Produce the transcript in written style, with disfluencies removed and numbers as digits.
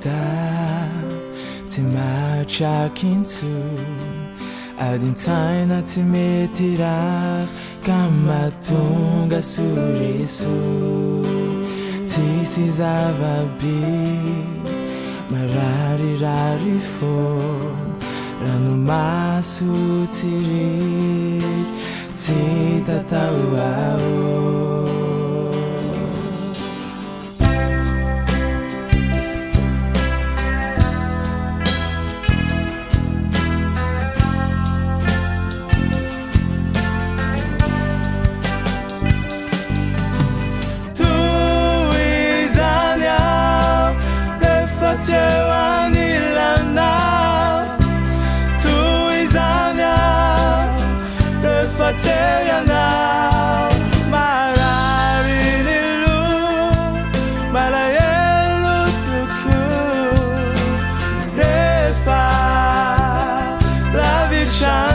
da tsy mahatrakintsy adin-tsaina tsy mety raha ka mahatonga soriso tsisy zavabe mararirary foana ranomaso tsiry tsy tatao ao Rehefa lavitra